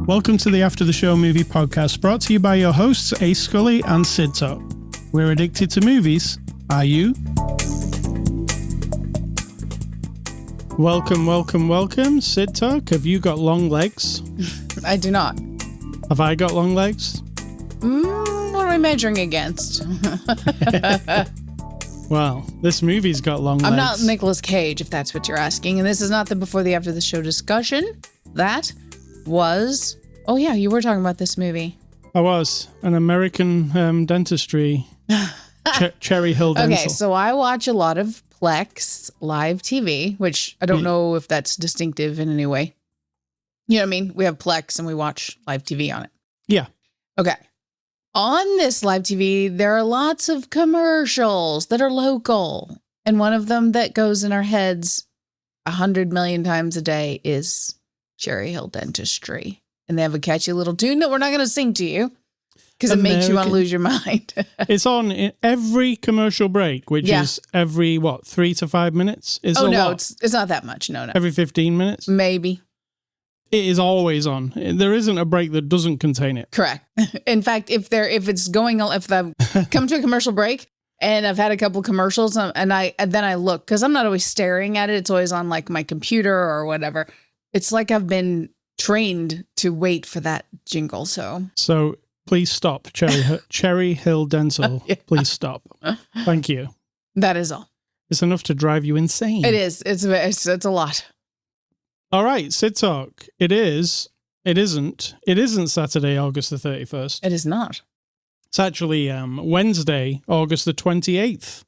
Welcome to the After the Show movie podcast, brought to you by your hosts, Ascully and Cidtalk. We're addicted to movies. Are you? Welcome. Cidtalk, have you got long legs? I do not. Have I got long legs? What are we measuring against? Well, this movie's got long legs. I'm not Nicolas Cage, if that's what you're asking. And this is not the before the after the show discussion. That was... Oh, yeah, you were talking about this movie. I was. An American dentistry. Cherry Hill Dental. Okay, so I watch a lot of Plex live TV, which I don't know if that's distinctive in any way. You know what I mean? We have Plex and we watch live TV on it. Yeah. Okay. On this live TV, there are lots of commercials that are local. And one of them that goes in our heads 100 million times a day is Cherry Hill Dentistry. And they have a catchy little tune that we're not going to sing to you because it makes you want to lose your mind. It's on in every commercial break, which is every, 3 to 5 minutes? It's not that much. No. Every 15 minutes? Maybe. It is always on. There isn't a break that doesn't contain it. Correct. In fact, if I've come to a commercial break and I've had a couple commercials and then I look, because I'm not always staring at it. It's always on like my computer or whatever. It's like I've been trained to wait for that jingle. So please stop, Cherry Hill Dental. Yeah. Please stop. Thank you. That is all. It's enough to drive you insane. It is. It's a lot. All right, Cidtalk. It isn't Saturday, August the 31st. It is not. It's actually Wednesday, August the 28th.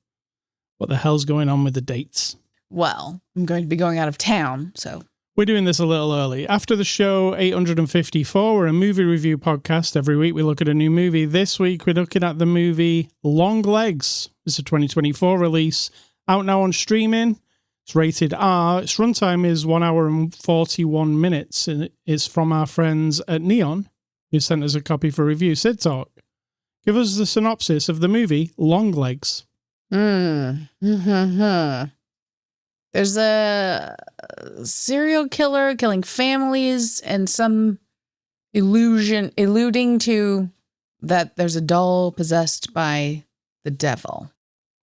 What the hell's going on with the dates? Well, I'm going to be going out of town, so. We're doing this a little early. After the show 854, we're a movie review podcast. Every week we look at a new movie. This week we're looking at the movie Longlegs. It's a 2024 release. Out now on streaming. It's rated R. Its runtime is 1 hour and 41 minutes. And it's from our friends at Neon, who sent us a copy for review. Cidtalk, give us the synopsis of the movie Longlegs. There's a serial killer killing families and some alluding to that there's a doll possessed by the devil.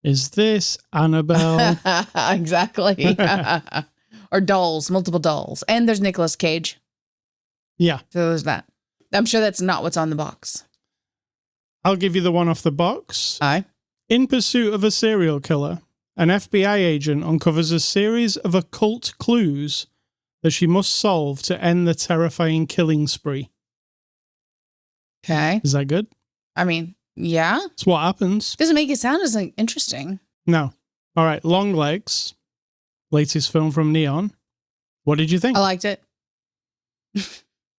Is this Annabelle? Exactly. Or dolls, multiple dolls. And there's Nicolas Cage. Yeah. So there's that. I'm sure that's not what's on the box. I'll give you the one off the box. Aye. In pursuit of a serial killer, an FBI agent uncovers a series of occult clues that she must solve to end the terrifying killing spree. Okay. Is that good? I mean, yeah. It's what happens. Doesn't make it sound as like interesting. No. All right. Longlegs, latest film from Neon. What did you think? I liked it.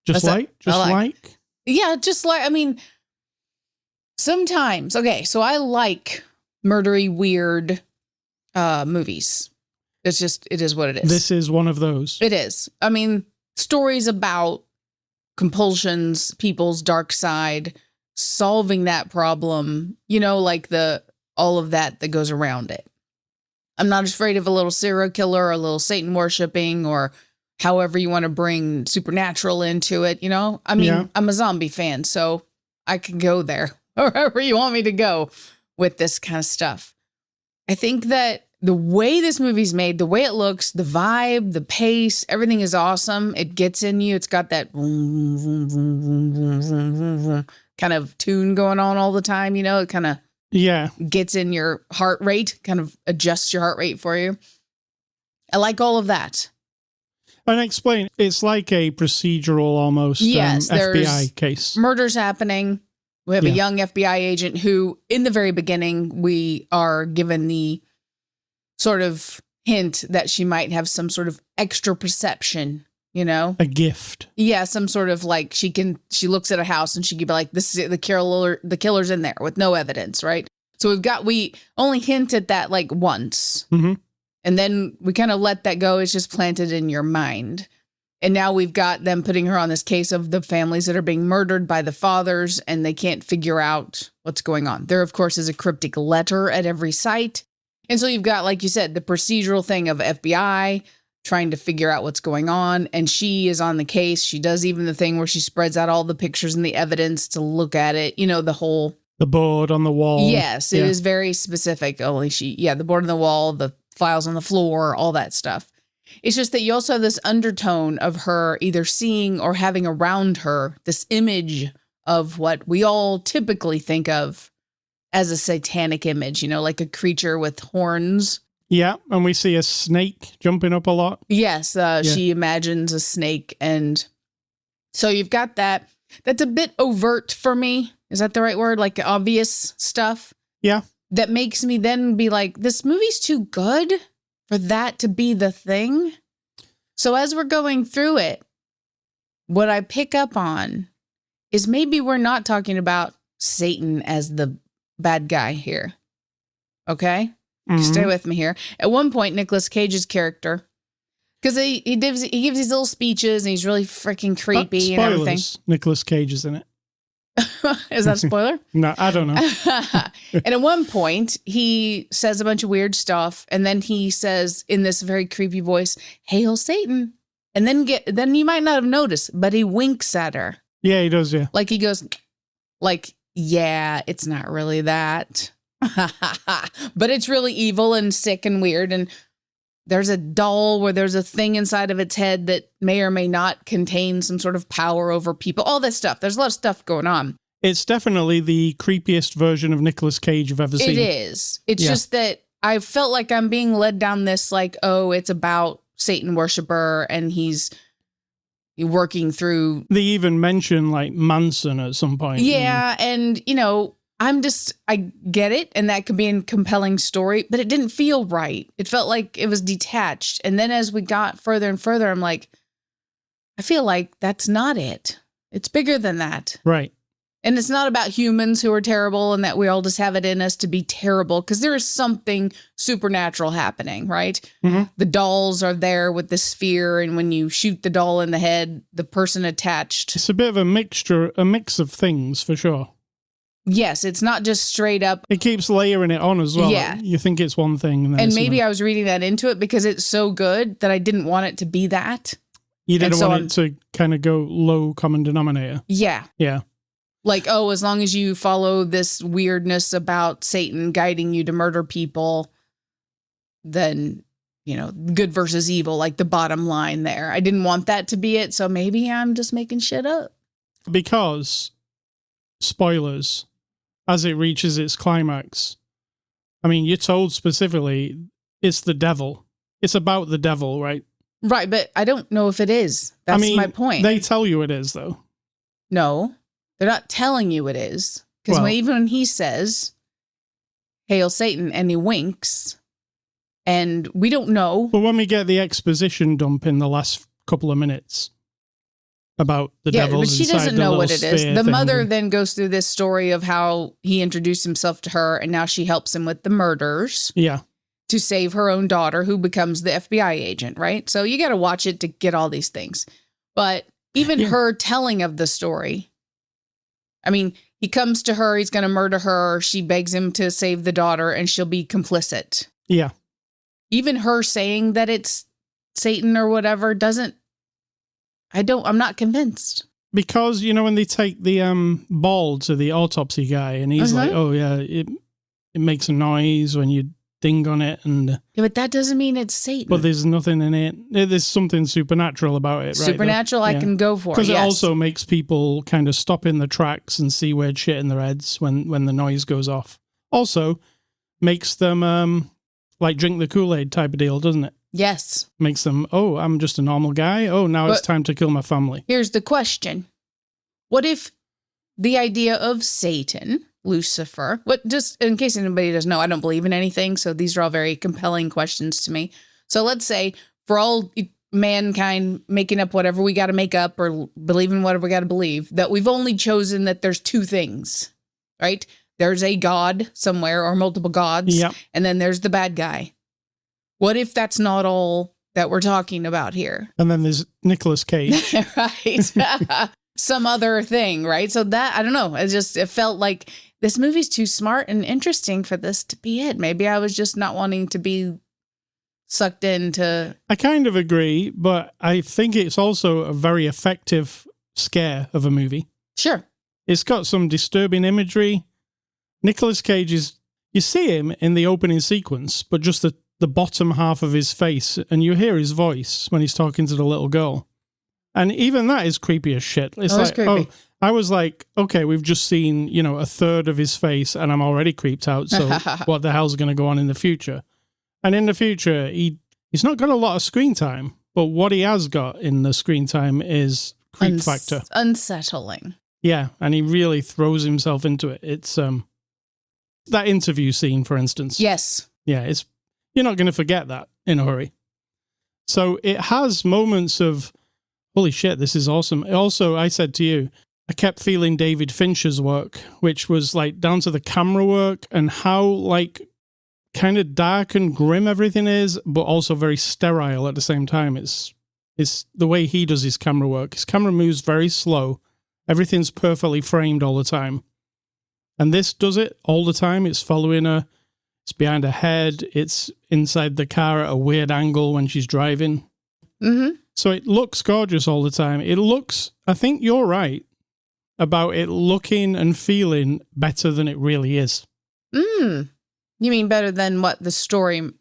Just like? Yeah, just like, I mean, sometimes. Okay, so I like murdery, weird movies. It is what it is. This is one of those. It is. I mean, stories about compulsions, people's dark side, solving that problem, like all of that goes around it. I'm not afraid of a little serial killer or a little Satan worshiping or however you want to bring supernatural into it, I mean, I'm a zombie fan, so I can go there wherever you want me to go with this kind of stuff. I think that the way this movie's made, the way it looks, the vibe, the pace, everything is awesome. It gets in you. It's got that vroom, vroom, vroom, vroom, vroom, vroom, vroom, kind of tune going on all the time. It kind of gets in your heart rate, kind of adjusts your heart rate for you. I like all of that. And explain, it's like a procedural almost FBI case. Murders happening. We have a young FBI agent who, in the very beginning, we are given the sort of hint that she might have some sort of extra perception, A gift. Yeah, some sort of like she looks at a house and she could be like, this is the killer's in there with no evidence, right? So we only hint at that like once. Mm-hmm. And then we kind of let that go. It's just planted in your mind. And now we've got them putting her on this case of the families that are being murdered by the fathers and they can't figure out what's going on. There, of course, is a cryptic letter at every site. And so you've got, like you said, the procedural thing of FBI trying to figure out what's going on. And she is on the case. She does even the thing where she spreads out all the pictures and the evidence to look at it. You know, the board on the wall. Yes, it is very specific. Only the board on the wall, the files on the floor, all that stuff. It's just that you also have this undertone of her either seeing or having around her this image of what we all typically think of as a satanic image, you know, like a creature with horns. Yeah, and we see a snake jumping up a lot. Yes, she imagines a snake. And so you've got that. That's a bit overt for me. Is that the right word? Like obvious stuff? Yeah. That makes me then be like, this movie's too good for that to be the thing. So as we're going through it, what I pick up on is maybe we're not talking about Satan as the bad guy here. Okay? Mm-hmm. Stay with me here. At one point, Nicolas Cage's character, because he gives these little speeches and he's really freaking creepy and everything. Nicolas Cage is in it. Is that a spoiler? No, I don't know. And at one point, he says a bunch of weird stuff, and then he says in this very creepy voice, "Hail Satan!" And then you might not have noticed, but he winks at her. Yeah, he does. Yeah, like he goes, like, yeah, it's not really that, but it's really evil and sick and weird. And there's a doll where there's a thing inside of its head that may or may not contain some sort of power over people. All this stuff. There's a lot of stuff going on. It's definitely the creepiest version of Nicolas Cage I've ever seen. It is. It's just that I felt like I'm being led down this, like, oh, it's about Satan worshiper and he's working through. They even mention like Manson at some point. Yeah. And you know, I get it. And that could be a compelling story, but it didn't feel right. It felt like it was detached. And then as we got further and further, I'm like, I feel like that's not it. It's bigger than that. Right. And it's not about humans who are terrible and that we all just have it in us to be terrible, because there is something supernatural happening, right? Mm-hmm. The dolls are there with the sphere, and when you shoot the doll in the head, the person attached. It's a bit of a mix of things for sure. Yes, it's not just straight up. It keeps layering it on as well. Yeah. You think it's one thing. And maybe I was reading that into it because it's so good that I didn't want it to be that. You didn't want it to kind of go low common denominator. Yeah. Yeah. Like, oh, as long as you follow this weirdness about Satan guiding you to murder people, then, you know, good versus evil, like the bottom line there. I didn't want that to be it. So maybe I'm just making shit up. Because, spoilers, as it reaches its climax, I mean, you're told specifically it's the devil. It's about the devil, right? Right, but I don't know if it is. That's my point. They tell you it is, though. No, they're not telling you it is. Because even when he says, "Hail Satan," and he winks, and we don't know. But when we get the exposition dump in the last couple of minutes about the devil's, but she doesn't know what it is. The mother then goes through this story of how he introduced himself to her, and now she helps him with the murders. Yeah. To save her own daughter, who becomes the FBI agent, right? So you got to watch it to get all these things. But even her telling of the story, I mean, he comes to her, he's going to murder her. She begs him to save the daughter, and she'll be complicit. Yeah. Even her saying that it's Satan or whatever I'm not convinced. Because, you know, when they take the ball to the autopsy guy and he's like, oh yeah, it makes a noise when you ding on it. And yeah, but that doesn't mean it's Satan. But there's nothing in it. There's something supernatural about it, right? Supernatural, I can go for. Because it also makes people kind of stop in the tracks and see weird shit in their heads when the noise goes off. Also, makes them like drink the Kool-Aid type of deal, doesn't it? Yes. Makes them, oh, I'm just a normal guy. Oh, now it's time to kill my family. Here's the question. What if the idea of Satan, Lucifer, just in case anybody doesn't know, I don't believe in anything, so these are all very compelling questions to me. So let's say for all mankind making up whatever we got to make up or believing whatever we got to believe, that we've only chosen that there's two things, right? There's a god somewhere or multiple gods, and then there's the bad guy. What if that's not all that we're talking about here? And then there's Nicolas Cage. Right. Some other thing, right? So that, I don't know. It felt like this movie's too smart and interesting for this to be it. Maybe I was just not wanting to be sucked into. I kind of agree, but I think it's also a very effective scare of a movie. Sure. It's got some disturbing imagery. Nicolas Cage you see him in the opening sequence, but just the bottom half of his face, and you hear his voice when he's talking to the little girl. And even that is creepy as shit. It's creepy. I was like, okay, we've just seen, a third of his face and I'm already creeped out. So what the hell's going to go on in the future? And in the future, he's not got a lot of screen time, but what he has got in the screen time is creep factor. Unsettling. Yeah. And he really throws himself into it. It's, that interview scene, for instance. Yes. Yeah. You're not going to forget that in a hurry. So it has moments of, holy shit, this is awesome. Also, I said to you, I kept feeling David Fincher's work, which was like down to the camera work and how like kind of dark and grim everything is, but also very sterile at the same time. It's the way he does his camera work. His camera moves very slow. Everything's perfectly framed all the time. And this does it all the time. It's following her. It's behind her head. It's inside the car at a weird angle when she's driving. Mm-hmm. So it looks gorgeous all the time. I think you're right about it looking and feeling better than it really is. You mean better than what the story?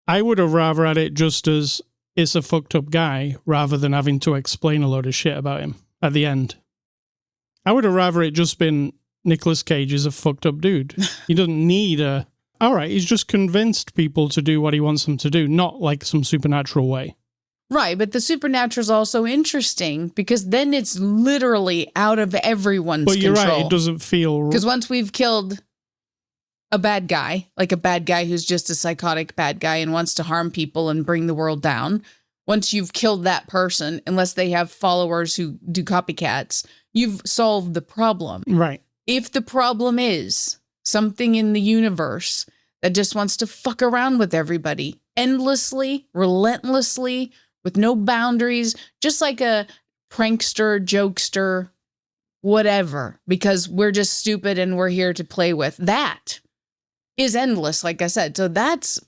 I would have rather had it just as it's a fucked up guy rather than having to explain a load of shit about him at the end. I would have rather it just been Nicolas Cage is a fucked up dude. He doesn't need all right, he's just convinced people to do what he wants them to do, not like some supernatural way. Right, but the supernatural is also interesting because then it's literally out of everyone's control. But you're right, it doesn't feel... Because once we've killed a bad guy, like a bad guy who's just a psychotic bad guy and wants to harm people and bring the world down, once you've killed that person, unless they have followers who do copycats, you've solved the problem. Right. If the problem is something in the universe that just wants to fuck around with everybody endlessly, relentlessly, with no boundaries, just like a prankster, jokester, whatever, because we're just stupid and we're here to play with. That is endless, like I said. So that's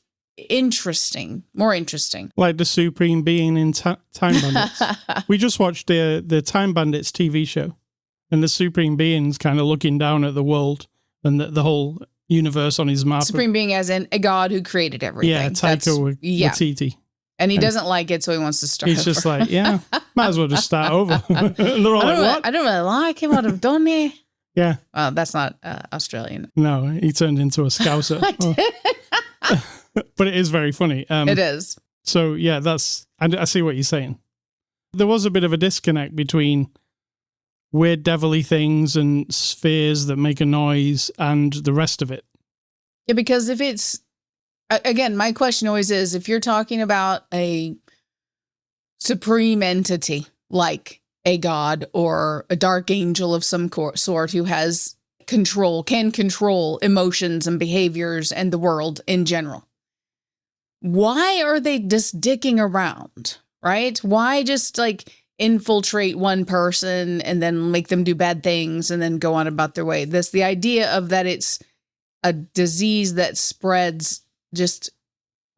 interesting, more interesting. Like the Supreme Being in Time Bandits. We just watched the Time Bandits TV show, and the Supreme Being's kind of looking down at the world and the whole universe on his map. Supreme Being as in a god who created everything. Yeah, Taika Waititi. And he doesn't like it, so he wants to start He's over. Just like, yeah, might as well just start over. And they're all like, what? I don't really like him. What I've done here. Yeah. Well, that's not Australian. No, he turned into a Scouser. But it is very funny. It is. So, yeah, I see what you're saying. There was a bit of a disconnect between weird devilly things and spheres that make a noise and the rest of it. Yeah, because if it's... Again, my question always is, if you're talking about a supreme entity like a god or a dark angel of some sort who has can control emotions and behaviors and the world in general, why are they just dicking around, right? Why just like infiltrate one person and then make them do bad things and then go on about their way? The idea of that it's a disease that spreads just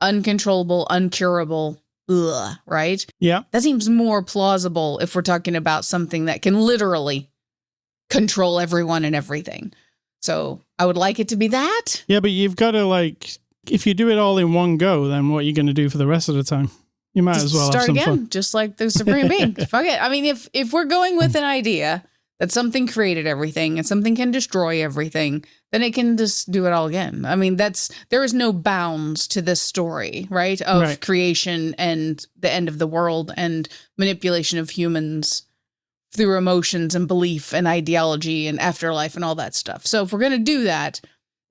uncontrollable, uncurable, right? Yeah. That seems more plausible if we're talking about something that can literally control everyone and everything. So I would like it to be that. Yeah, but you've got to like, if you do it all in one go, then what are you going to do for the rest of the time? You might as well start have some again, fun. just like the Supreme Being. Fuck it. I mean, if we're going with an idea that something created everything and something can destroy everything, then it can just do it all again. I mean, there is no bounds to this story, right? Of creation and the end of the world and manipulation of humans through emotions and belief and ideology and afterlife and all that stuff. So if we're going to do that,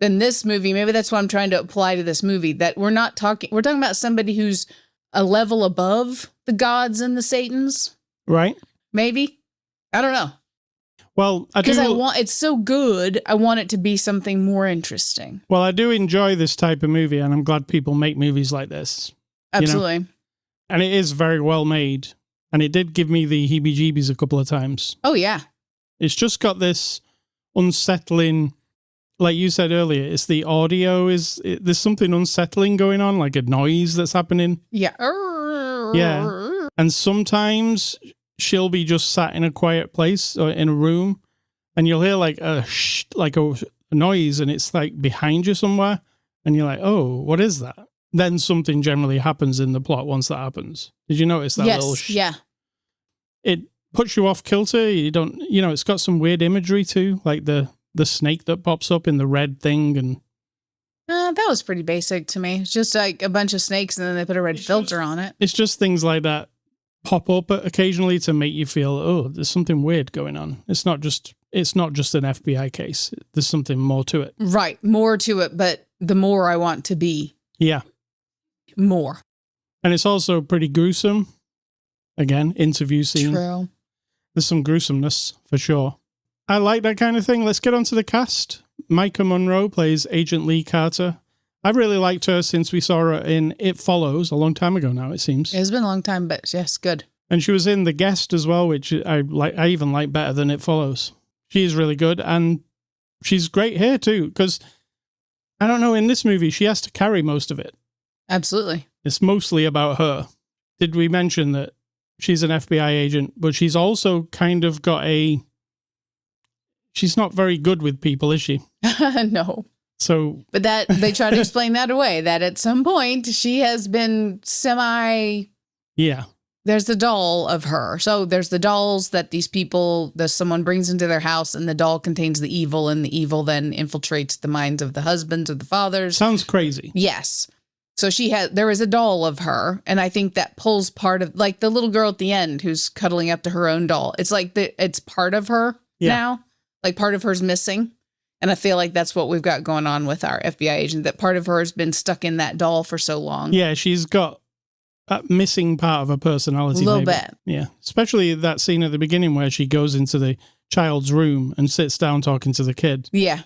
then this movie, maybe that's what I'm trying to apply to this movie, that we're talking about somebody who's a level above the gods and the Satans. Right. Maybe. I don't know. Well, because it's so good, I want it to be something more interesting. Well, I do enjoy this type of movie, and I'm glad people make movies like this. Absolutely. You know? And it is very well made, and it did give me the heebie-jeebies a couple of times. Oh, yeah. It's just got this unsettling, like you said earlier, it's the audio there's something unsettling going on, like a noise that's happening. Yeah. Yeah. And sometimes she'll be just sat in a quiet place or in a room, and you'll hear like a noise, and it's like behind you somewhere, and you're like, oh, what is that? Then something generally happens in the plot once that happens. Did you notice that little yeah. It puts you off kilter. You don't, it's got some weird imagery too, like the snake that pops up in the red thing. And that was pretty basic to me. It's just like a bunch of snakes and then they put a red filter on it. It's just things like that pop up occasionally to make you feel, oh, there's something weird going on. It's not just an FBI case. There's something more to it. Right. More to it. But the more I want to be. Yeah. More. And it's also pretty gruesome. Again, interview scene. True. There's some gruesomeness for sure. I like that kind of thing. Let's get on to the cast. Micah Monroe plays Agent Lee Carter. I've really liked her since we saw her in It Follows a long time ago now, it seems. It's been a long time, but yes, good. And she was in The Guest as well, which I even like better than It Follows. She's really good, and she's great here too, because, I don't know, in this movie, she has to carry most of it. Absolutely. It's mostly about her. Did we mention that she's an FBI agent, but she's also kind of got she's not very good with people, is she? No. So, but that they try to explain that away, that at some point she has been yeah. There's the doll of her. So there's the dolls that someone brings into their house, and the doll contains the evil, and the evil then infiltrates the minds of the husbands or the fathers. Sounds crazy. Yes. So there is a doll of her, and I think that pulls part of, like the little girl at the end who's cuddling up to her own doll. It's like it's part of her now, like part of her's missing. And I feel like that's what we've got going on with our FBI agent, that part of her has been stuck in that doll for so long. Yeah, she's got a missing part of her personality. A little bit. Yeah, especially that scene at the beginning where she goes into the child's room and sits down talking to the kid. Yeah.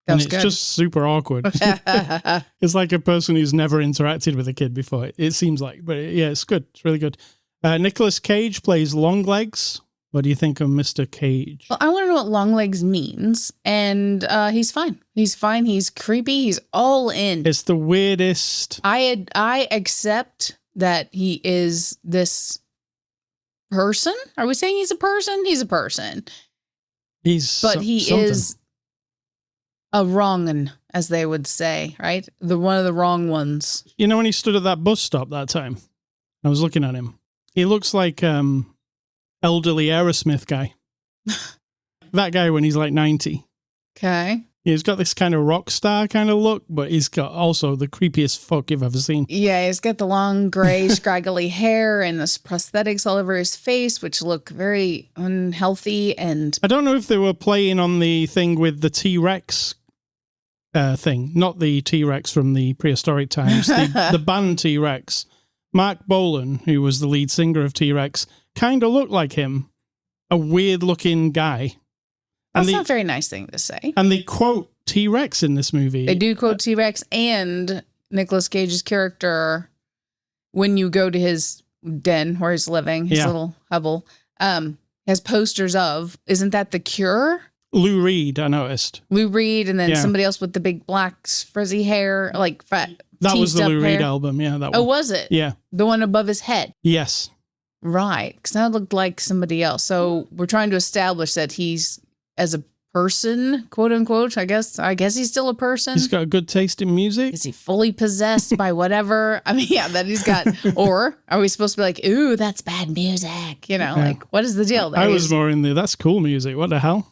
And it's just super awkward. It's like a person who's never interacted with a kid before, it seems like. But yeah, it's good. It's really good. Nicolas Cage plays Longlegs. What do you think of Mr. Cage? Well, I want to know what Longlegs means. And he's fine. He's fine. He's creepy. He's all in. It's the weirdest. I accept that he is this person. Are we saying he's a person? He's a person. He is a wrong un, as they would say, right? One of the wrong ones. You know, when he stood at that bus stop that time, I was looking at him. He looks like elderly Aerosmith guy. That guy when he's like 90. Okay. He's got this kind of rock star kind of look, but he's got also the creepiest fuck you've ever seen. Yeah, he's got the long, gray, scraggly hair and this prosthetics all over his face, which look very unhealthy. And I don't know if they were playing on the thing with the T-Rex thing, not the T-Rex from the prehistoric times, the band T-Rex. Mark Bolan, who was the lead singer of T-Rex, kind of looked like him, a weird-looking guy. That's not a very nice thing to say. And they quote T-Rex in this movie. They do quote T-Rex, and Nicolas Cage's character, when you go to his den where he's living, his little hovel, has posters of, isn't that The Cure? Lou Reed, I noticed. Lou Reed, and then somebody else with the big black frizzy hair, like fat. That was the Lou Reed hair. album, yeah. That one. Oh, was it? Yeah. The one above his head? Yes. Right, because that looked like somebody else. So we're trying to establish that he's, as a person, quote unquote, I guess he's still a person. He's got a good taste in music. Is he fully possessed by whatever? I mean, yeah, that he's got. Or are we supposed to be like, ooh, that's bad music? You know, like, what is the deal there? I was more in that's cool music. What the hell?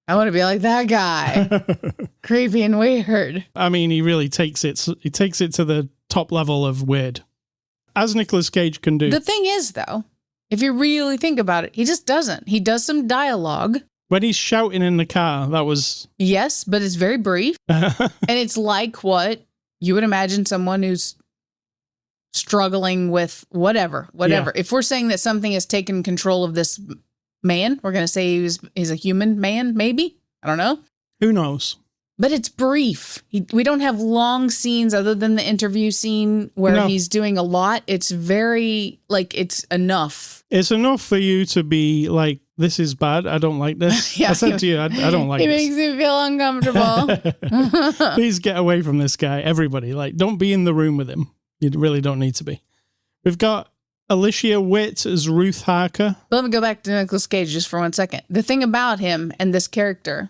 I want to be like that guy. Creepy and weird. I mean, he really takes it to the top level of weird, as Nicolas Cage can do. The thing is, though, if you really think about it, he just doesn't. He does some dialogue. When he's shouting in the car, that was... Yes, but it's very brief. And it's like what you would imagine someone who's struggling with whatever. Yeah. If we're saying that something has taken control of this man, we're going to say he's a human man, maybe? I don't know. Who knows? But it's brief. We don't have long scenes other than the interview scene where he's doing a lot. It's very, like, it's enough. It's enough for you to be, like, this is bad. I don't like this. Yeah, I said to you, I don't like He this. makes me feel uncomfortable. Please get away from this guy. Everybody, like, don't be in the room with him. You really don't need to be. We've got Alicia Witt as Ruth Harker. Let me go back to Nicolas Cage just for 1 second. The thing about him and this character,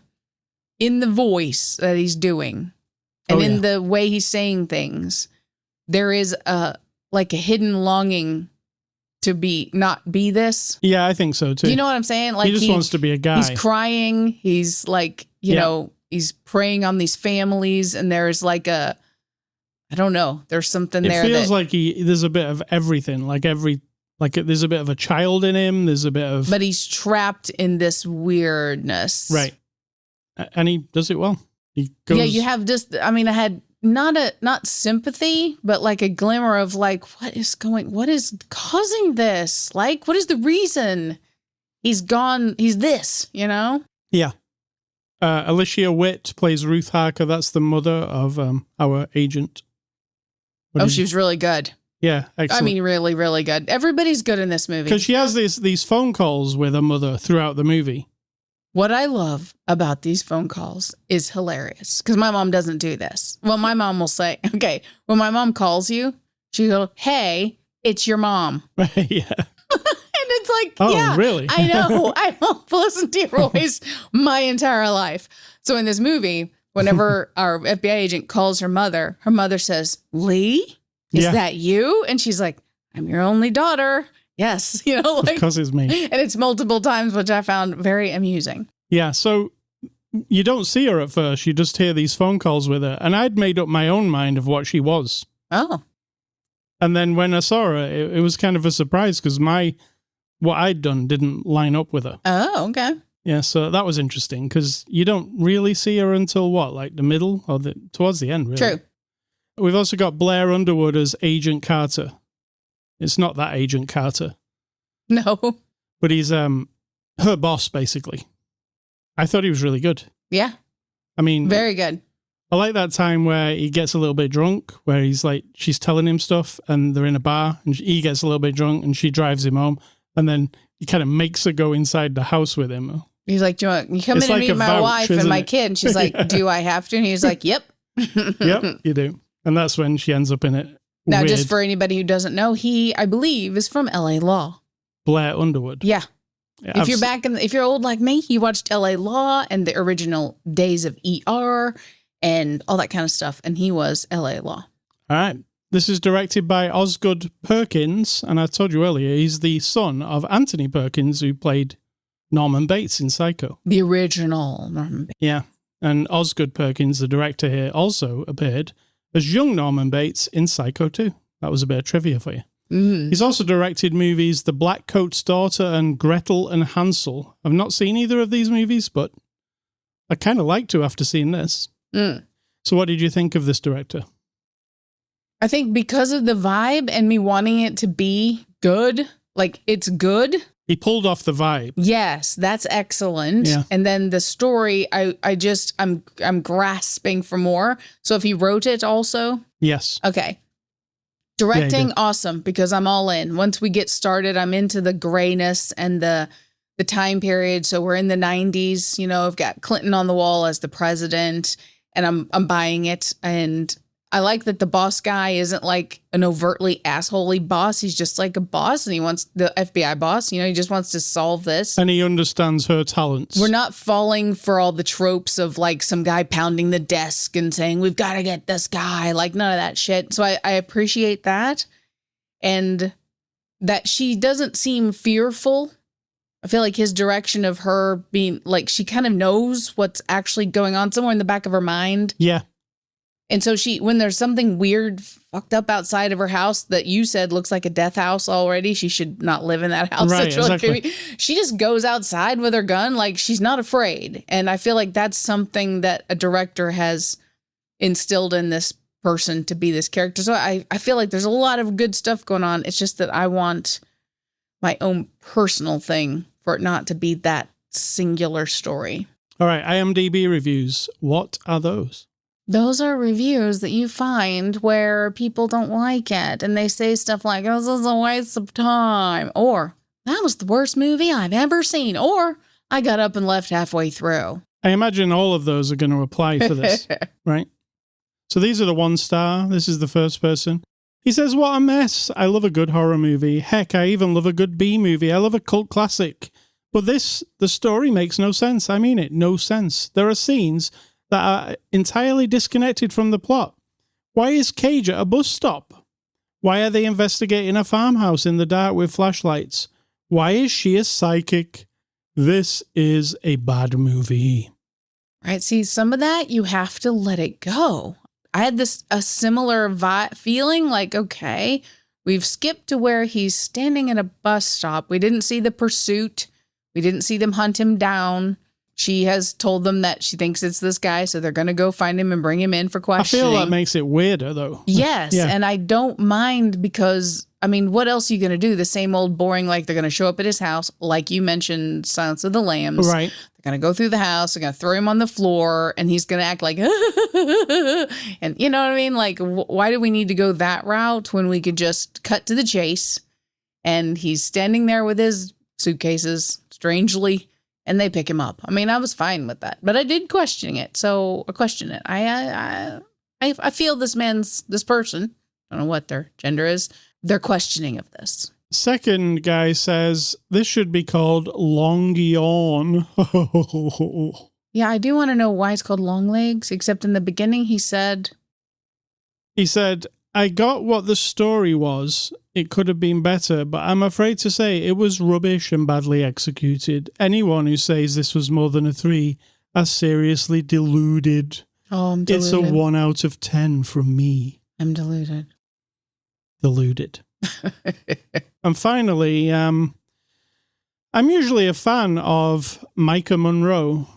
in the voice that he's doing, and in the way he's saying things, there is a hidden longing to not be this. Yeah, I think so too. Do you know what I'm saying? Like he just wants to be a guy. He's crying. He's like, you know, he's preying on these families, and there's like I don't know. There's something there. It feels like there's a bit of everything. Like there's a bit of a child in him. There's a bit of, but he's trapped in this weirdness, right? And he does it well. He goes, yeah, you have just. I mean, I had not sympathy, but like a glimmer of like, what is causing this? Like, what is the reason he's gone? He's this, you know? Yeah. Alicia Witt plays Ruth Harker. That's the mother of our agent. She was really good. Yeah, excellent. I mean, really, really good. Everybody's good in this movie. Because she has these phone calls with her mother throughout the movie. What I love about these phone calls is hilarious, because my mom doesn't do this. Well, my mom will say, okay, when my mom calls you, she goes, hey, it's your mom. Yeah. And it's like, oh, yeah, really? I know. I've listened to your voice my entire life. So in this movie, whenever our FBI agent calls her mother says, Lee, is that you? And she's like, I'm your only daughter. Yes. You know, like, of course it's me. And it's multiple times, which I found very amusing. Yeah. So you don't see her at first. You just hear these phone calls with her. And I'd made up my own mind of what she was. Oh. And then when I saw her, it was kind of a surprise because what I'd done didn't line up with her. Oh, okay. Yeah, so that was interesting because you don't really see her until what, like the middle or towards the end, really. True. We've also got Blair Underwood as Agent Carter. It's not that Agent Carter. No. But he's her boss, basically. I thought he was really good. Yeah. I mean, very good. I like that time where he gets a little bit drunk, where he's like, she's telling him stuff and they're in a bar and he gets a little bit drunk and she drives him home. And then he kind of makes her go inside the house with him. He's like, you come in and meet my wife and my kid. And she's like, do I have to? And he's like, yep. Yep, you do. And that's when she ends up in it. Now, just for anybody who doesn't know, he, I believe, is from LA Law. Blair Underwood. Yeah. If you're old like me, you watched LA Law and the original days of ER and all that kind of stuff. And he was LA Law. All right. This is directed by Osgood Perkins. And I told you earlier, he's the son of Anthony Perkins, who played Norman Bates in Psycho. The original Norman Bates. Yeah. And Osgood Perkins, the director here, also appeared as young Norman Bates in Psycho 2. That was a bit of trivia for you. Mm. He's also directed movies The Black Coat's Daughter and Gretel and Hansel. I've not seen either of these movies, but I kind of like to after seeing this. Mm. So what did you think of this director? I think because of the vibe and me wanting it to be good, like it's good. He pulled off the vibe. Yes, that's excellent. Yeah. And then the story, I'm grasping for more. So if he wrote it also? Yes. Okay. Directing, awesome, because I'm all in. Once we get started, I'm into the grayness and the time period. So we're in the 90s, you know, I've got Clinton on the wall as the president and I'm buying it. And I like that the boss guy isn't like an overtly assholey boss. He's just like a boss and he wants the FBI boss, you know, he just wants to solve this. And he understands her talents. We're not falling for all the tropes of like some guy pounding the desk and saying, we've got to get this guy, like none of that shit. So I appreciate that. And that she doesn't seem fearful. I feel like his direction of her being like, she kind of knows what's actually going on somewhere in the back of her mind. Yeah. And so when there's something weird fucked up outside of her house that you said looks like a death house already, she should not live in that house. Right, That's really exactly. creepy. She just goes outside with her gun. Like she's not afraid. And I feel like that's something that a director has instilled in this person to be this character. So I feel like there's a lot of good stuff going on. It's just that I want my own personal thing for it not to be that singular story. All right. IMDB reviews. What are those? Those are reviews that you find where people don't like it and they say stuff like, oh, this is a waste of time. Or that was the worst movie I've ever seen. Or I got up and left halfway through. I imagine all of those are going to apply for this, right? So these are the 1 star. This is the first person. He says, what a mess. I love a good horror movie. Heck, I even love a good B movie. I love a cult classic. But the story makes no sense. I mean it, no sense. There are scenes that are entirely disconnected from the plot. Why is Cage at a bus stop? Why are they investigating a farmhouse in the dark with flashlights? Why is she a psychic? This is a bad movie. Right. See, some of that, you have to let it go. I had a similar feeling like, okay, we've skipped to where he's standing at a bus stop. We didn't see the pursuit. We didn't see them hunt him down. She has told them that she thinks it's this guy, so they're going to go find him and bring him in for questioning. I feel that makes it weirder, though. Yes, yeah. And I don't mind because, I mean, what else are you going to do? The same old boring, like they're going to show up at his house, like you mentioned, Silence of the Lambs. Right. They're going to go through the house, they're going to throw him on the floor, and he's going to act like, and you know what I mean? Like, why do we need to go that route when we could just cut to the chase, and he's standing there with his suitcases, strangely, and they pick him up. I mean, I was fine with that, but I did question it. So I question it. I feel this person, I don't know what their gender is, they're questioning of this. Second guy says, this should be called Long Yawn. Yeah, I do want to know why it's called Longlegs, except in the beginning he said, I got what the story was. It could have been better, but I'm afraid to say it was rubbish and badly executed. Anyone who says this was more than a 3 are seriously deluded. Oh, I'm deluded. It's a 1 out of 10 from me. I'm deluded. Deluded. And finally, I'm usually a fan of Micah Monroe,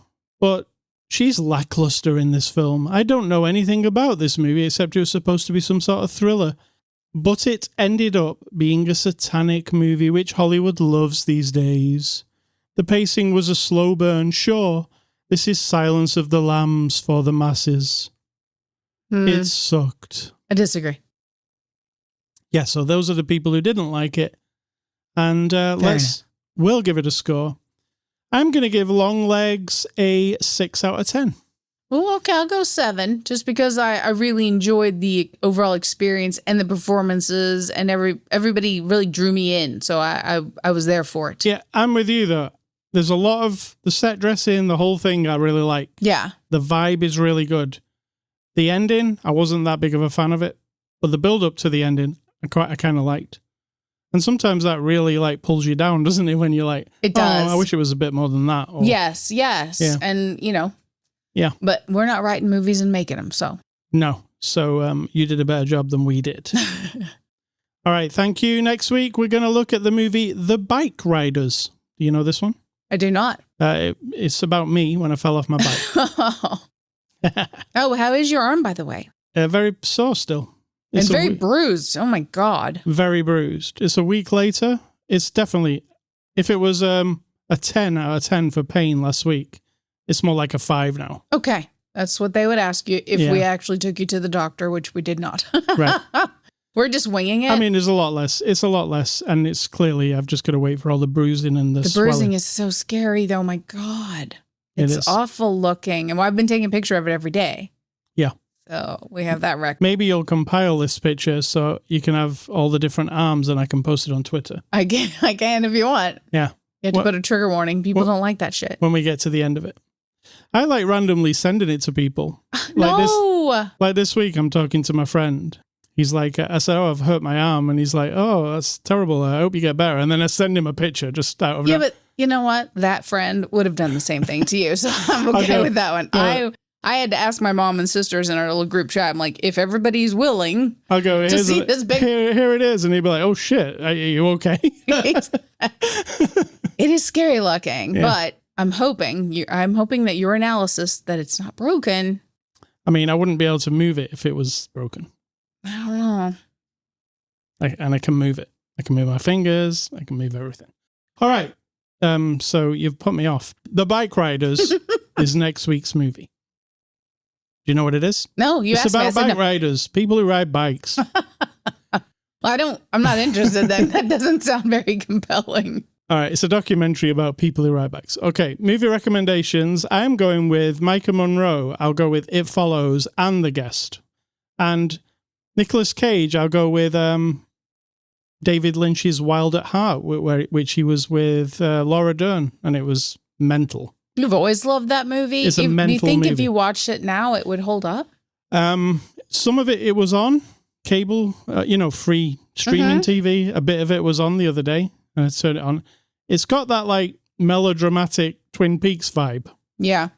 but she's lackluster in this film. I don't know anything about this movie except it was supposed to be some sort of thriller. But it ended up being a satanic movie, which Hollywood loves these days. The pacing was a slow burn, sure. This is Silence of the Lambs for the masses. It sucked. I disagree. Yeah, so those are the people who didn't like it. And we'll give it a score. I'm going to give Longlegs a 6 out of 10. Well, okay, I'll go 7, just because I really enjoyed the overall experience and the performances, and everybody really drew me in, so I was there for it. Yeah, I'm with you, though. There's a lot of the set dressing, the whole thing I really like. Yeah. The vibe is really good. The ending, I wasn't that big of a fan of it, but the build-up to the ending, I kind of liked. And sometimes that really pulls you down, doesn't it? When you're like, it does. Oh, I wish it was a bit more than that. Or, yes. Yeah. And yeah. But we're not writing movies and making them, so. No. So you did a better job than we did. All right. Thank you. Next week, we're going to look at the movie The Bike Riders. Do you know this one? I do not. It's about me when I fell off my bike. Oh, how is your arm, by the way? Very sore still. It's very bruised. Oh, my God. Very bruised. It's a week later. It's definitely, if it was a 10 out of 10 for pain last week, it's more like a 5 now. Okay. That's what they would ask you if we actually took you to the doctor, which we did not. Right. We're just winging it. I mean, there's a lot less. It's a lot less. And it's clearly, I've just got to wait for all the bruising and the swelling. Bruising is so scary, though. My God. It's awful looking. And I've been taking a picture of it every day. Yeah. So we have that record. Maybe you'll compile this picture so you can have all the different arms and I can post it on Twitter. I can if you want. Yeah. You have to put a trigger warning. People don't like that shit. When we get to the end of it. I like randomly sending it to people. No! Like this week, I'm talking to my friend. He's like, I said, oh, I've hurt my arm. And he's like, oh, that's terrible. I hope you get better. And then I send him a picture just out of but you know what? That friend would have done the same thing to you. So I'm okay with that one. Yeah. I had to ask my mom and sisters in our little group chat. I'm like, if everybody's willing to see this big... Here it is. And he'd be like, oh, shit. Are you okay? It is scary looking, but I'm hoping that your analysis that it's not broken. I mean, I wouldn't be able to move it if it was broken. I don't know. And I can move it. I can move my fingers. I can move everything. All right. So you've put me off. The Bike Riders is next week's movie. Do you know what it is? No, it's about bike riders, people who ride bikes. I'm not interested then. That doesn't sound very compelling. All right, it's a documentary about people who ride bikes. Okay, movie recommendations. I am going with Micah Monroe. I'll go with It Follows and The Guest. And Nicolas Cage, I'll go with David Lynch's Wild at Heart, which he was with Laura Dern, and it was mental. You've always loved that movie. It's a mental do you think movie. If you watched it now, it would hold up? Some of it was on cable, free streaming TV. A bit of it was on the other day, and I turned it on. It's got that like melodramatic Twin Peaks vibe. Yeah.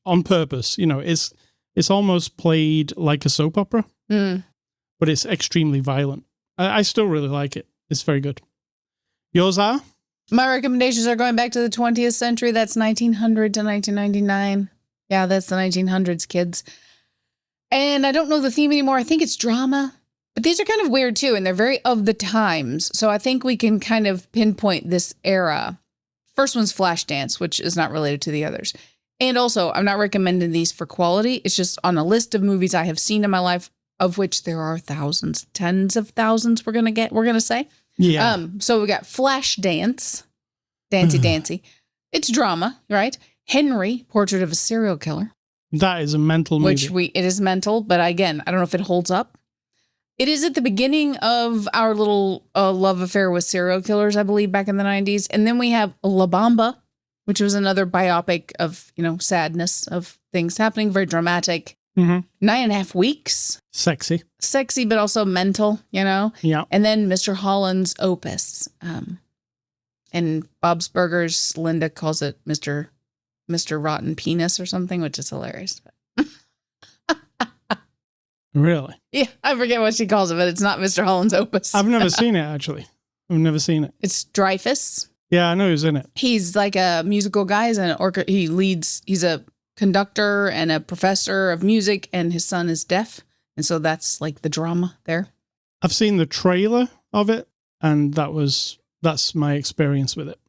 On purpose. It's almost played like a soap opera, but it's extremely violent. I still really like it. It's very good. Yours are? My recommendations are going back to the 20th century. That's 1900 to 1999. Yeah, that's the 1900s, kids. And I don't know the theme anymore. I think it's drama. But these are kind of weird, too, and they're very of the times. So I think we can kind of pinpoint this era. First one's Flashdance, which is not related to the others. And also, I'm not recommending these for quality. It's just on a list of movies I have seen in my life, of which there are thousands, tens of thousands we're going to say. Yeah. So we got Flashdance, Dancy. It's drama, right? Henry, Portrait of a Serial Killer. That is a mental movie. It is mental, but again, I don't know if it holds up. It is at the beginning of our little love affair with serial killers, I believe, back in the 90s. And then we have La Bamba, which was another biopic of, sadness of things happening, very dramatic. 9.5 weeks. Sexy, but also mental, Yeah. And then Mr. Holland's Opus. And Bob's Burgers, Linda calls it Mr. Rotten Penis or something, which is hilarious. Really? Yeah, I forget what she calls it, but it's not Mr. Holland's Opus. I've never seen it, actually. I've never seen it. It's Dreyfus. Yeah, I know who's in it. He's like a musical guy. He's a conductor and a professor of music, and his son is deaf. And so that's like the drama there. I've seen the trailer of it, and that's my experience with it.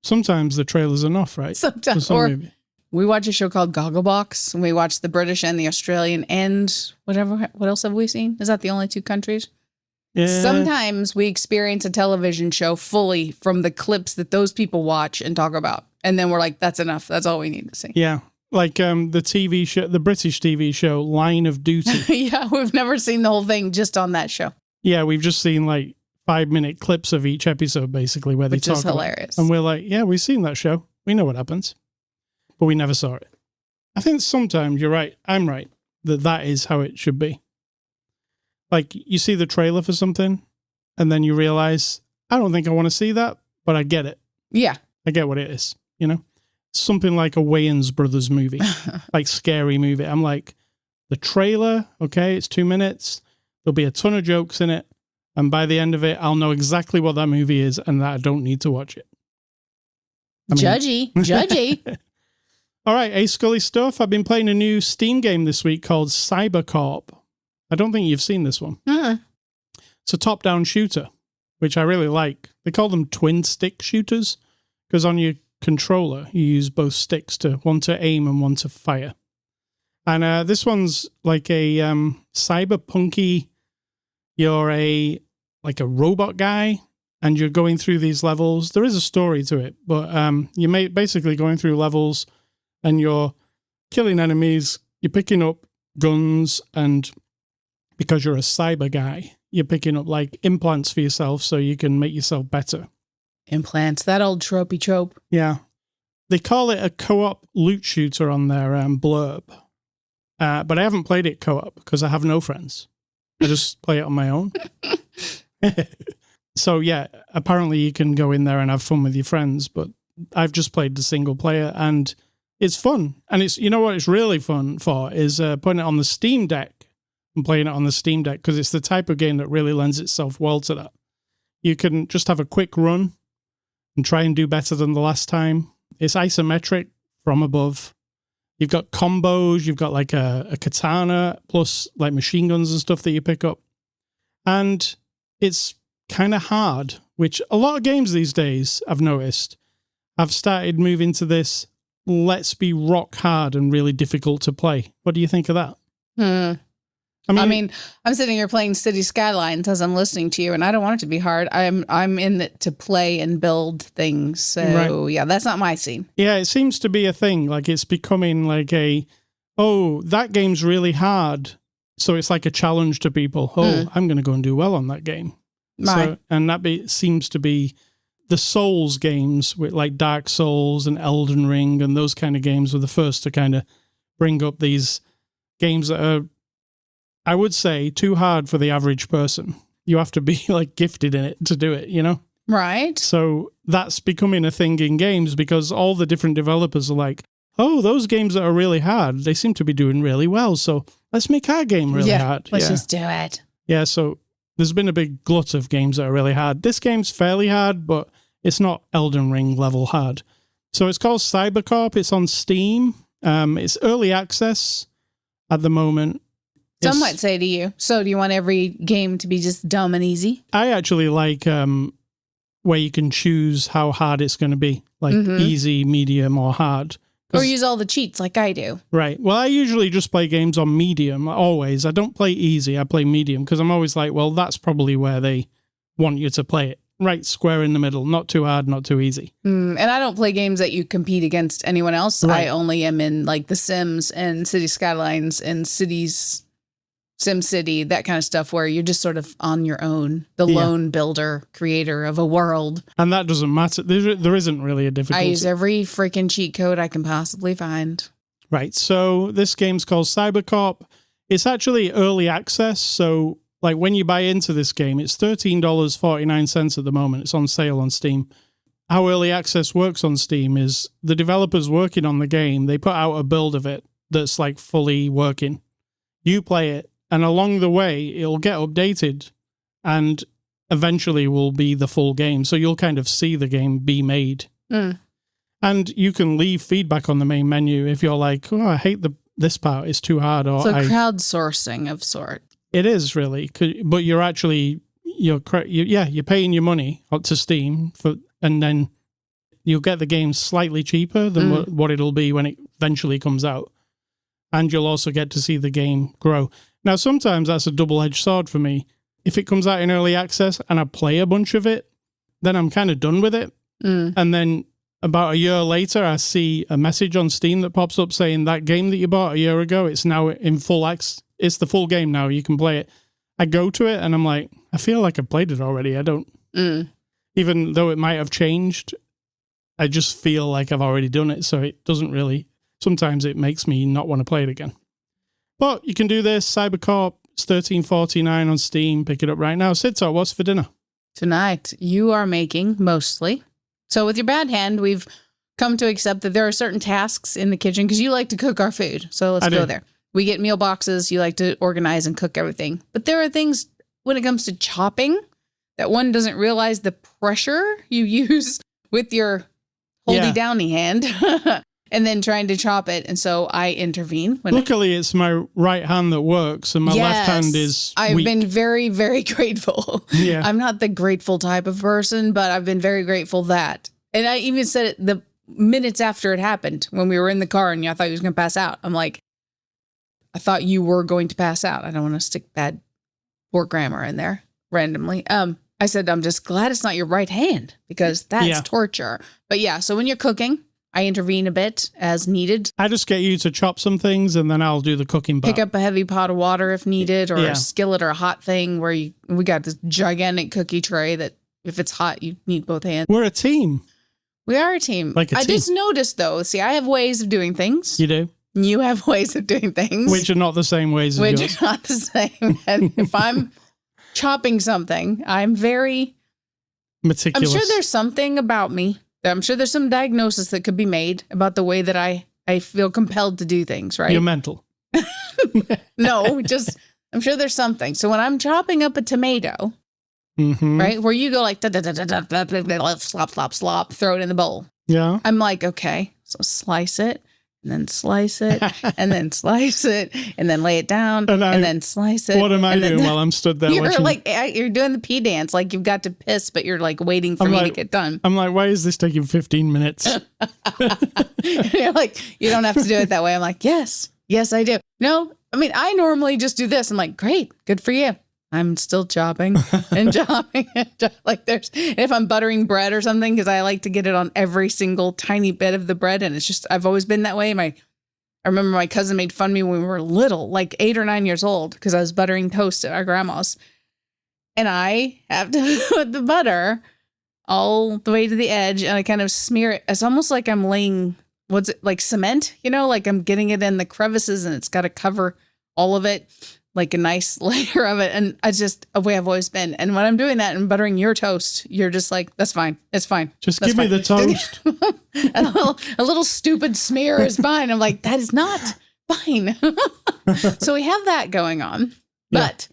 Sometimes the trailer's enough, right? Sometimes. We watch a show called Gogglebox, and we watch the British and the Australian and whatever. What else have we seen? Is that the only two countries? Yeah. Sometimes we experience a television show fully from the clips that those people watch and talk about. And then we're like, that's enough. That's all we need to see. Yeah. Like the TV show, the British TV show, Line of Duty. Yeah, we've never seen the whole thing just on that show. Yeah, we've just seen like 5-minute clips of each episode, basically, where they talk. Which is hilarious. And we're like, yeah, we've seen that show. We know what happens. But we never saw it. I think sometimes you're right. I'm right. That is how it should be. Like you see the trailer for something and then you realize, I don't think I want to see that, but I get it. Yeah. I get what it is, Something like a Wayans Brothers movie, like scary movie. I'm like, the trailer, okay, it's 2 minutes. There'll be a ton of jokes in it. And by the end of it, I'll know exactly what that movie is and that I don't need to watch it. Judgy. All right, Ascully stuff. I've been playing a new Steam game this week called Cybercorp. I don't think you've seen this one. It's a top-down shooter, which I really like. They call them twin-stick shooters because on your controller, you use both sticks, one to aim and one to fire. And this one's like a cyberpunky, you're a robot guy, and you're going through these levels. There is a story to it, but you're basically going through levels and you're killing enemies, you're picking up guns, and because you're a cyber guy, you're picking up like implants for yourself so you can make yourself better. Implants, that old tropey trope. Yeah. They call it a co-op loot shooter on their blurb. But I haven't played it co-op because I have no friends. I just play it on my own. So yeah, apparently you can go in there and have fun with your friends, but I've just played the single player and it's fun. And it's, what it's really fun for is putting it on the Steam Deck and playing it on the Steam Deck because it's the type of game that really lends itself well to that. You can just have a quick run and try and do better than the last time. It's isometric from above. You've got combos, you've got like a katana plus like machine guns and stuff that you pick up. And it's kind of hard, which a lot of games these days, I've noticed, have started moving to this, let's be rock hard and really difficult to play. What do you think of that? I mean, I'm sitting here playing City Skylines as I'm listening to you, and I don't want it to be hard. I'm in it to play and build things. So, yeah, that's not my scene. Yeah, it seems to be a thing. Like, it's becoming like that game's really hard. So it's like a challenge to people. I'm going to go and do well on that game. Right. So, and that seems to be the Souls games, with like Dark Souls and Elden Ring and those kind of games were the first to kind of bring up these games that are, I would say, too hard for the average person. You have to be like gifted in it to do it, you know? Right. So that's becoming a thing in games because all the different developers are like, those games that are really hard, they seem to be doing really well. So let's make our game really hard. Let's just do it. Yeah, so there's been a big glut of games that are really hard. This game's fairly hard, but it's not Elden Ring level hard. So it's called Cybercorp. It's on Steam. It's early access at the moment. Some might say to you, so do you want every game to be just dumb and easy? I actually like where you can choose how hard it's going to be, like easy, medium, or hard. Or use all the cheats like I do. Right. Well, I usually just play games on medium, always. I don't play easy, I play medium, because I'm always like, well, that's probably where they want you to play it. Right, square in the middle. Not too hard, not too easy. And I don't play games that you compete against anyone else. Right. I only am in like The Sims and City Skylines and Cities... SimCity, that kind of stuff where you're just sort of on your own, the lone builder, creator of a world. And that doesn't matter. There isn't really a difficulty. I use every freaking cheat code I can possibly find. Right. So this game's called Cybercorp. It's actually early access. So like when you buy into this game, it's $13.49 at the moment. It's on sale on Steam. How early access works on Steam is the developers working on the game, they put out a build of it that's like fully working. You play it. And along the way, it'll get updated and eventually will be the full game. So you'll kind of see the game be made. And you can leave feedback on the main menu if you're like, I hate this part, it's too hard. Or so crowdsourcing of sort. It is really, but you're actually, you're paying your money to Steam, and then you'll get the game slightly cheaper than what it'll be when it eventually comes out. And you'll also get to see the game grow. Now, sometimes that's a double-edged sword for me. If it comes out in early access and I play a bunch of it, then I'm kind of done with it. And then about a year later, I see a message on Steam that pops up saying that game that you bought a year ago, it's now in full access. It's the full game now. You can play it. I go to it and I'm like, I feel like I played it already. I don't. Even though it might have changed, I just feel like I've already done it. So it doesn't really. Sometimes it makes me not want to play it again. But you can do this. Cybercorp, it's $13.49 on Steam. Pick it up right now. Cidtalk, what's for dinner? Tonight, you are making mostly. So with your bad hand, we've come to accept that there are certain tasks in the kitchen because you like to cook our food. So let's go there. We get meal boxes. You like to organize and cook everything. But there are things when it comes to chopping that one doesn't realize the pressure you use with your holdy-downy hand. And then trying to chop it. And so I intervene. Luckily, it's my right hand that works and my left hand is I've weak. been very, very grateful. Yeah. I'm not the grateful type of person, but I've been very grateful that. And I even said it the minutes after it happened when we were in the car and I thought you was going to pass out. I'm like, I thought you were going to pass out. I don't want to stick bad poor grammar in there randomly. I said, I'm just glad it's not your right hand because that's torture. But yeah, so when you're cooking, I intervene a bit as needed. I just get you to chop some things and then I'll do the cooking part. Pick up a heavy pot of water if needed, or a skillet or a hot thing where we got this gigantic cookie tray that if it's hot, you need both hands. We're a team. We are a team. Like a team. I just noticed though, see, I have ways of doing things. You do? You have ways of doing things. Which are not the same ways as yours. Which are not the same. And if I'm chopping something, I'm very meticulous. I'm sure there's something about me. I'm sure there's some diagnosis that could be made about the way that I feel compelled to do things, right? You're mental. No, just, I'm sure there's something. So when I'm chopping up a tomato, right, where you go like, slop, slop, slop, throw it in the bowl. Yeah. I'm like, okay, so slice it. And then slice it, and then slice it, and then lay it down, and then slice it. What am I doing while I'm stood there watching? You're doing the pee dance, like you've got to piss, but you're like waiting for me to get done. I'm like, why is this taking 15 minutes? You're like, you don't have to do it that way. I'm like, yes, I do. No, I mean, I normally just do this. I'm like, great, good for you. I'm still chopping and chopping. Like if I'm buttering bread or something, because I like to get it on every single tiny bit of the bread. And it's just, I've always been that way. I remember my cousin made fun of me when we were little, like 8 or 9 years old, because I was buttering toast at our grandma's. And I have to put the butter all the way to the edge, and I kind of smear it. It's almost like I'm laying, what's it, like cement, like I'm getting it in the crevices, and it's got to cover all of it, like a nice layer of it. And it's just a way I've always been. And when I'm doing that and buttering your toast, you're just like, that's fine. It's fine. Just that's give me the toast. a little stupid smear is fine. I'm like, that is not fine. So we have that going on. But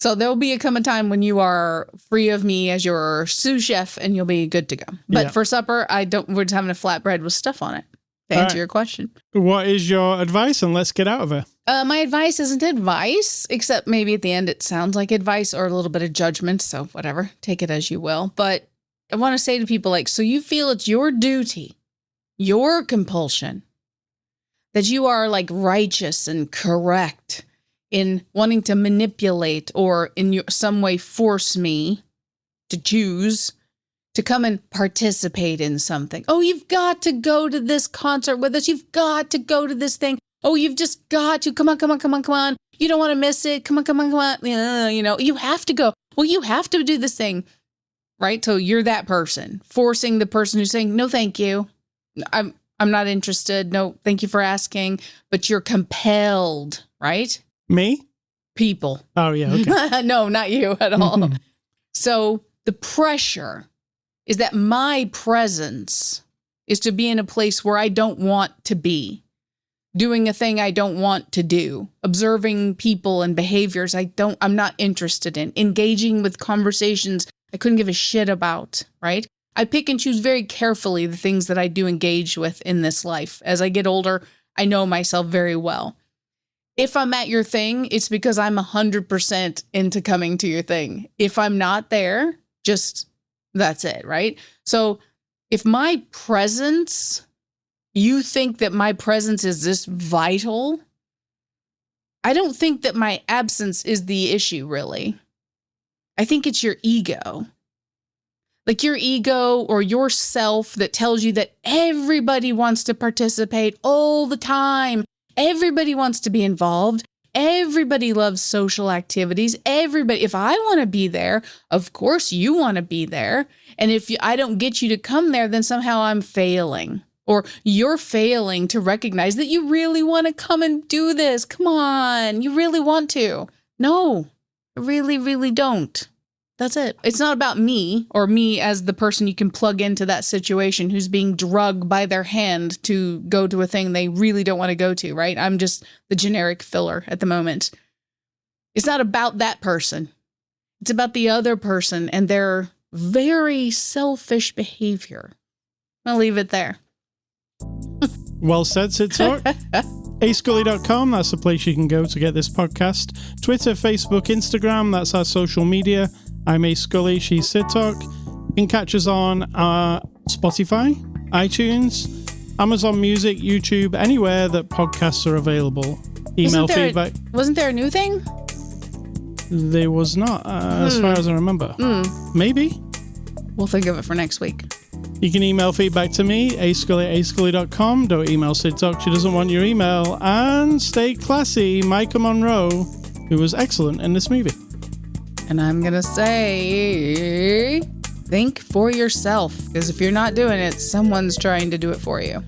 so there'll come a time when you are free of me as your sous chef and you'll be good to go. But for supper, we're just having a flatbread with stuff on it. To answer your question. What is your advice? And let's get out of here. My advice isn't advice, except maybe at the end it sounds like advice or a little bit of judgment. So whatever, take it as you will. But I want to say to people so you feel it's your duty, your compulsion, that you are righteous and correct in wanting to manipulate or in some way force me to choose to come and participate in something. Oh, you've got to go to this concert with us. You've got to go to this thing. Oh, you've just got to. Come on. You don't want to miss it. Come on. You have to go. Well, you have to do this thing, right? So you're that person, forcing the person who's saying, no, thank you. I'm not interested. No, thank you for asking. But you're compelled, right? Me? People. Oh, yeah. Okay. No, not you at all. So the pressure is that my presence is to be in a place where I don't want to be, doing a thing I don't want to do, observing people and behaviors I'm not interested in, engaging with conversations I couldn't give a shit about, right? I pick and choose very carefully the things that I do engage with in this life. As I get older, I know myself very well. If I'm at your thing, it's because I'm 100% into coming to your thing. If I'm not there, that's it, right? So if my presence, you think that my presence is this vital, I don't think that my absence is the issue, really. I think it's your ego. Like your ego or yourself that tells you that everybody wants to participate all the time. Everybody wants to be involved. Everybody loves social activities. If I want to be there, of course you want to be there. And if I don't get you to come there, then somehow I'm failing. Or you're failing to recognize that you really want to come and do this. Come on, you really want to. No, I really, really don't. That's it. It's not about me or me as the person you can plug into that situation who's being drugged by their hand to go to a thing they really don't want to go to, right? I'm just the generic filler at the moment. It's not about that person. It's about the other person and their very selfish behavior. I'll leave it there. Well said, Cidtalk. Ascully.com, that's the place you can go to get this podcast. Twitter, Facebook, Instagram, that's our social media. I'm Ascully, she's Cidtalk. You can catch us on Spotify, iTunes, Amazon Music, YouTube, anywhere that podcasts are available. Email feedback. Wasn't there a new thing? There was not, as far as I remember. Maybe? We'll think of it for next week. You can email feedback to me, ascully@ascully.com. Don't email Cidtalk, she doesn't want your email. And stay classy, Micah Monroe, who was excellent in this movie. And I'm going to say, think for yourself, because if you're not doing it, someone's trying to do it for you.